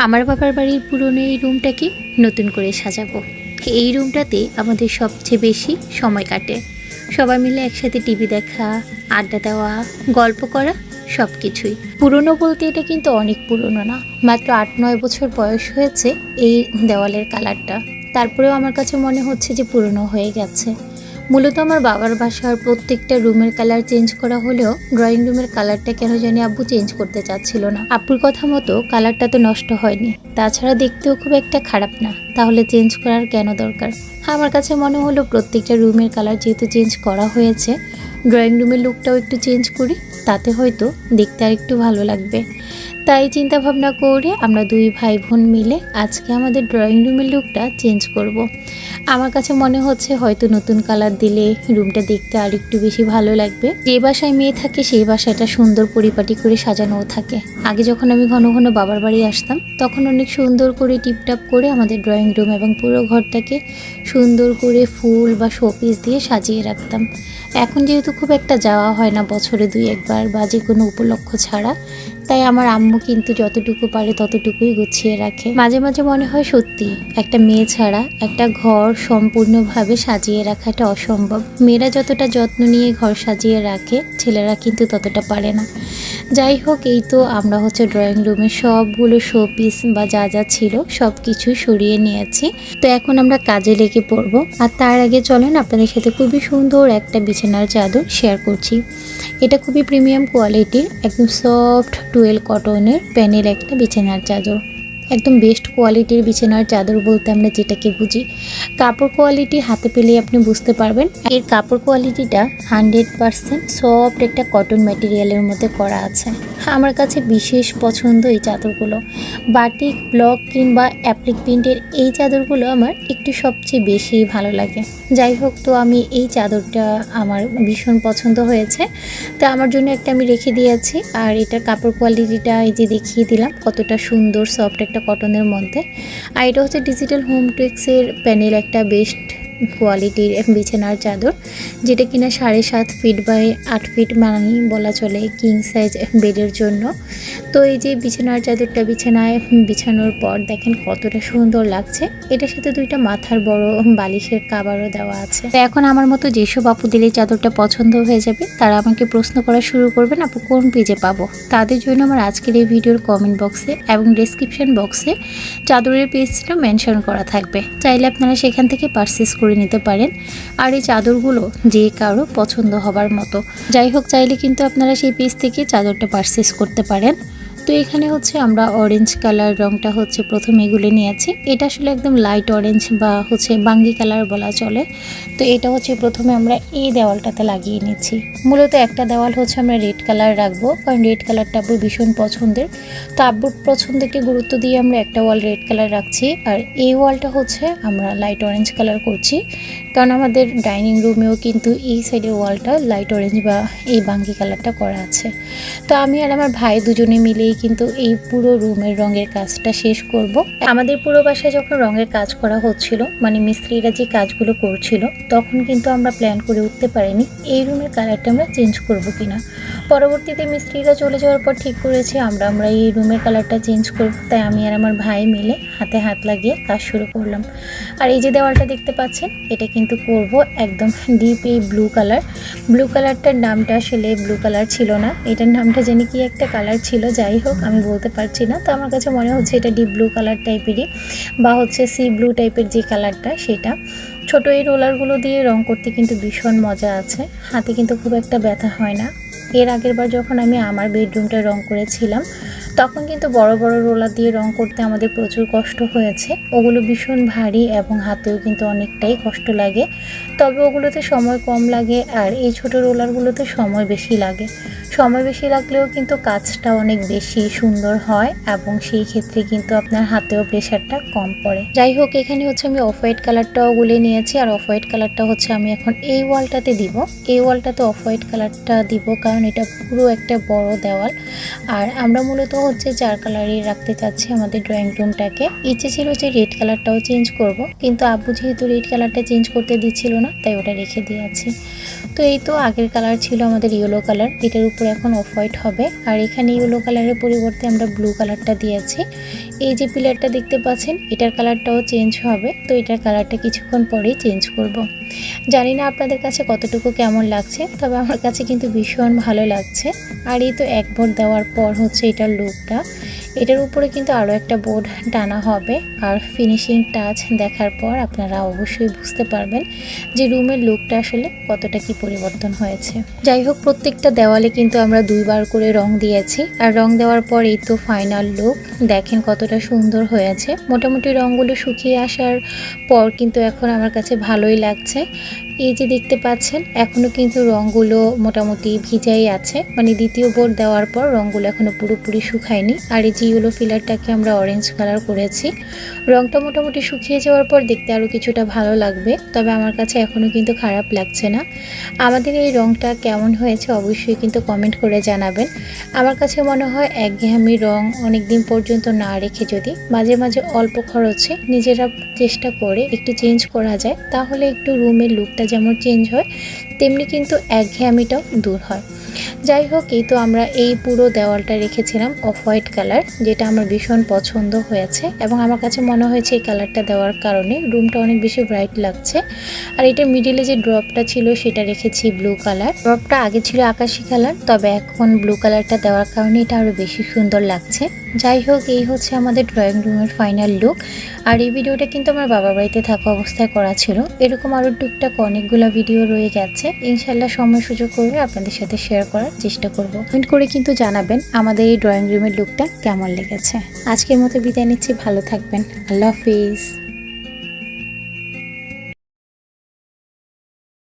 আমার বাবার বাড়ির পুরনো এই রুমটাকে নতুন করে সাজাবো। এই রুমটাতে আমাদের সবচেয়ে বেশি সময় কাটে। সবাই মিলে একসাথে টিভি দেখা, আড্ডা দেওয়া, গল্প করা, সব কিছুই। পুরনো বলতে এটা কিন্তু অনেক পুরনো না, মাত্র ৮-৯ বছর বয়স হয়েছে এই দেওয়ালের কালারটা। তারপরেও আমার কাছে মনে হচ্ছে যে পুরনো হয়ে গেছে। মূলত আমার বাবার বাসার প্রত্যেকটা রুমের কালার চেঞ্জ করা হলেও ড্রয়িং রুমের কালারটা কেন জানি আব্বু চেঞ্জ করতে চাচ্ছিল না। আব্বুর কথা মতো কালারটা তো নষ্ট হয়নি, তাছাড়া দেখতেও খুব একটা খারাপ না, তাহলে চেঞ্জ করার কেন দরকার। আমার কাছে মনে হলো প্রত্যেকটা রুমের কালার যেহেতু চেঞ্জ করা হয়েছে, ড্রয়িং রুমের লুকটাও একটু চেঞ্জ করি, তাতে হয়তো দেখতে আর একটু ভালো লাগবে। তাই চিন্তা ভাবনা করে আমরা দুই ভাই বোন মিলে আজকে আমাদের ড্রয়িং রুমের লুকটা চেঞ্জ করব। আমার কাছে মনে হচ্ছে হয়তো নতুন কালার দিলে রুমটা দেখতে আর একটু বেশি ভালো লাগবে। যে বাসায় মেয়ে থাকে সেই বাসাটা সুন্দর পরিপাটি করে সাজানোও থাকে। আগে যখন আমি ঘন ঘন বাবার বাড়ি আসতাম তখন অনেক সুন্দর করে টিপটাপ করে আমাদের ড্রয়িং রুম এবং পুরো ঘরটাকে সুন্দর করে ফুল বা শোপিস দিয়ে সাজিয়ে রাখতাম। এখন যেহেতু খুব একটা যাওয়া হয় না, বছরে 2-1 বার বা যে কোনো উপলক্ষ ছাড়া, তাই আমার আম্মু কিন্তু যতটুকু পারে ততটুকুই গুছিয়ে রাখে। মাঝে মাঝে মনে হয় সত্যি একটা মেয়ে ছাড়া একটা ঘর সম্পূর্ণভাবে সাজিয়ে রাখাটা অসম্ভব। মেয়েরা যতটা যত্ন নিয়ে ঘর সাজিয়ে রাখে, ছেলেরা কিন্তু ততটা পারে না। যাই হোক, এই তো আমরা ড্রয়িং রুমে সবগুলো শোপিস বা যা যা ছিল সব কিছু সরিয়ে নিয়েছি। তো এখন আমরা কাজে লেগে পড়বো। আর তার আগে চলেন আপনাদের সাথে খুবই সুন্দর একটা বিছানার চাদর শেয়ার করছি। এটা খুবই প্রিমিয়াম কোয়ালিটির, একদম সফট টুয়েল কটনের প্যানেল একটা বিছানার চাদর। একদম বেস্ট কোয়ালিটির বিছানার চাদর বলতে আমরা যেটাকে বুঝি। কাপড় কোয়ালিটি হাতে পেলে আপনি বুঝতে পারবেন। এর কাপড় কোয়ালিটিটা 100% সফট একটা কটন ম্যাটেরিয়ালের মধ্যে করা আছে। আমার কাছে বিশেষ পছন্দ এই চাদরগুলো। বাটিক, ব্লক কিংবা অ্যাপ্লিক প্রিন্টের এই চাদরগুলো আমার একটু সবচেয়ে বেশি ভালো লাগে। যাই হোক, তো আমি এই চাদরটা আমার ভীষণ পছন্দ হয়েছে, তো আমার জন্য একটা আমি রেখে দিয়েছি। আর এটার কাপড় কোয়ালিটিটা এই যে দেখিয়ে দিলাম কতটা সুন্দর সফট একটা কটনের মধ্যে। আর এটা ডিজিটাল হোম টেক্সের প্যানেল একটা বেস্ট কোয়ালিটির বিছানার চাদর, যেটা কিনা 7.5 ফিট বাই 8 ফিট মানে বলা চলে কিং সাইজ বেডের জন্য। তো এই যে বিছানার চাদরটা বিছানায় বিছানোর পর দেখেন কতটা সুন্দর লাগছে। এটার সাথে 2টা মাথার বড় বালিশের কাভারও দেওয়া আছে। তো এখন আমার মতো যেসব আপুদের এই চাদরটা পছন্দ হয়ে যাবে তারা আমাকে প্রশ্ন করা শুরু করবেন, আপু কোন পেজে পাবো। তাদের জন্য আমার আজকের এই ভিডিওর কমেন্ট বক্সে এবং ডেসক্রিপশন বক্সে চাদরের পেজটা মেনশন করা থাকবে, চাইলে আপনারা সেখান থেকে পারচেস করে নিতে পারেন। আর এই চাদরগুলো যে কারো পছন্দ হবার মতো। যাই হোক, চাইলে কিন্তু আপনারা সেই পেজ থেকে চাদরটা পারচেস করতে পারেন। তো এখানে আমরা অরেঞ্জ কালার রংটা প্রথমে এগুলো নিয়েছি। এটা আসলে একদম লাইট অরেঞ্জ বা বাঙ্গি কালার বলা চলে। তো এটা প্রথমে আমরা এই দেওয়ালটাতে লাগিয়ে নিচ্ছি। মূলত একটা দেওয়াল আমরা রেড কালার রাখবো, কারণ রেড কালারটা আব্বুর ভীষণ পছন্দের। তো আব্বুর পছন্দকে গুরুত্ব দিয়ে আমরা একটা ওয়াল রেড কালার রাখছি, আর এই ওয়ালটা আমরা লাইট অরেঞ্জ কালার করছি, কারণ আমাদের ডাইনিং রুমেও কিন্তু এই সাইডের ওয়ালটা লাইট অরেঞ্জ বা এই বাঙ্গি কালারটা করা আছে। তো আমি আর আমার ভাই দুজনে মিলেই কিন্তু এই পুরো রুমের রঙের কাজটা শেষ করব। আমাদের পুরো বাসায় যখন রঙের কাজ করা হচ্ছিল, মানে মিস্ত্রিরা যে কাজগুলো করছিল, তখন কিন্তু আমরা প্ল্যান করে উঠতে পারিনি এই রুমের কালারটা আমরা চেঞ্জ করব কিনা। পরবর্তীতে মিস্ত্রিরা চলে যাওয়ার পর ঠিক করেছি আমরা এই রুমের কালারটা চেঞ্জ করব। তাই আমি আর আমার ভাই মিলে হাতে হাত লাগিয়ে কাজ শুরু করলাম। আর এই যে দেওয়ালটা দেখতে পাচ্ছেন, এটা কিন্তু করব একদম ডিপ এই ব্লু কালার। ব্লু কালারটার নামটা আসলে ব্লু কালার ছিল না, এটার নামটা জানি কি একটা কালার ছিল, যাই হোক আমি বলতে পারছি না। তো আমার কাছে মনে হচ্ছে এটা ডিপ ব্লু কালার টাইপেরই বা সি ব্লু টাইপের যে কালারটা সেটা। ছোট এই রোলারগুলো দিয়ে রং করতে কিন্তু ভীষণ মজা আছে, হাতে কিন্তু খুব একটা ব্যথা হয় না। এর আগের বার যখন আমি আমার বেডরুমটা রং করেছিলাম তখন কিন্তু বড় বড় রোলার দিয়ে রং করতে আমাদের প্রচুর কষ্ট হয়েছে। ওগুলো ভীষণ ভারী এবং হাতেও কিন্তু অনেকটাই কষ্ট লাগে, তবে ওগুলোতে সময় কম লাগে। আর এই ছোট রোলারগুলোতে সময় বেশি লাগে। সময় বেশি লাগলেও কিন্তু কাজটা অনেক বেশি সুন্দর হয় এবং সেই ক্ষেত্রে কিন্তু আপনার হাতেও প্রেশারটা কম পড়ে। যাই হোক, এখানে আমি অফ হোয়াইট কালারটাও গুলে নিয়েছি, আর অফ হোয়াইট কালারটা আমি এখন এই ওয়ালটাতে দিব। এই ওয়ালটাতে অফ হোয়াইট কালারটা দিব কারণ এটা পুরো একটা বড় দেওয়াল। আর আমরা মূলত 4 কালারই রাখতে চাচ্ছি আমাদের ড্রয়িং রুমটাকে। ইচ্ছে ছিল যে রেড কালারটাও চেঞ্জ করব, কিন্তু আব্বু যেহেতু রেড কালারটা চেঞ্জ করতে দিচ্ছিল না, না, তাই ওটা রেখে দিয়েছি। তো এই তো আগের কালার ছিল আমাদের ইয়েলো কালার, এটার উপরে এখন অফ হোয়াইট হবে। আর এখানে ইয়েলো কালারের পরিবর্তে আমরা ব্লু কালারটা দিয়েছি। এই যে পিলারটা দেখতে পাচ্ছেন, এটার কালারটাও চেঞ্জ হবে। তো এটার কালারটা কিছুক্ষণ পরেই চেঞ্জ করব। জানি না আপনাদের কাছে কতটুকু কেমন লাগছে, তবে আমার কাছে কিন্তু ভীষণ ভালো লাগছে। আর এই তো এক বোর্ড দেওয়ার পর হচ্ছে এটার লুকটা। এটার উপরে কিন্তু আরও একটা বোর্ড টানা হবে। আর ফিনিশিং টাচ দেখার পর আপনারা অবশ্যই বুঝতে পারবেন যে রুমের লুকটা আসলে কতটা কি পরিবর্তন হয়েছে। যাই হোক, প্রত্যেকটা দেওয়ালে কিন্তু আমরা 2 বার করে রং দিয়েছি। আর রং দেওয়ার পর এই তো ফাইনাল লুক, দেখেন কতটা সুন্দর হয়েছে। মোটামুটি রঙগুলো শুকিয়ে আসার পর কিন্তু এখন আমার কাছে ভালোই লাগছে। এই যে দেখতে পাচ্ছেন, এখনও কিন্তু রঙগুলো মোটামুটি ভিজাই আছে, মানে দ্বিতীয় বোর্ড দেওয়ার পর রঙগুলো এখনও পুরোপুরি শুকায়নি। আর এই যে ইয়েলো ফিলারটাকে আমরা অরেঞ্জ কালার করেছি। রঙটা মোটামুটি শুকিয়ে যাওয়ার পর দেখতে আরও কিছুটা ভালো লাগবে, তবে আমার কাছে এখনও কিন্তু খারাপ লাগছে না। আমাদের এই রঙটা কেমন হয়েছে অবশ্যই কিন্তু কমেন্ট করে জানাবেন। আমার কাছে মনে হয় একঘেয়েমি রঙ অনেক দিন পর্যন্ত না রেখে যদি মাঝে মাঝে অল্প খরচে নিজেরা চেষ্টা করে একটু চেঞ্জ করা যায়, তাহলে একটু রুমের লুকটা যেমন চেঞ্জ হয়, তেমনি কিন্তু একঘেয়েমিটাও দূর হয়। যাই হোক, এই তো আমরা এই পুরো দেওয়ালটা রেখেছিলাম অফ হোয়াইট কালার, যেটা আমার ভীষণ পছন্দ হয়েছে এবং আমার কাছে মনে হয়েছে এই কালারটা দেওয়ার কারণে রুমটা অনেক বেশি ব্রাইট লাগছে। আর এটা মিডিলে যে ড্রপটা ছিল সেটা রেখেছি ব্লু কালার। ড্রপটা আগে ছিল আকাশি কালার, তবে এখন ব্লু কালারটা দেওয়ার কারণে এটা আরও বেশি সুন্দর লাগছে। যাই হোক, এই হচ্ছে আমাদের ড্রয়িং রুমের ফাইনাল লুক। আর এই ভিডিওটা কিন্তু আমার বাবার বাড়িতে থাকা অবস্থায় করা ছিল। এরকম আরও টুকটাক অনেকগুলো ভিডিও রয়ে গেছে, ইনশাল্লাহ সময় সুযোগ করে আপনাদের সাথে শেয়ার করার চেষ্টা করব। কমেন্ট করে কিন্তু জানাবেন আমাদের এই ড্রয়িং রুমের লুকটা কেমন লেগেছে। আজকের মতো বিদায় নিচ্ছি, ভালো থাকবেন, আল্লাহ হাফিজ।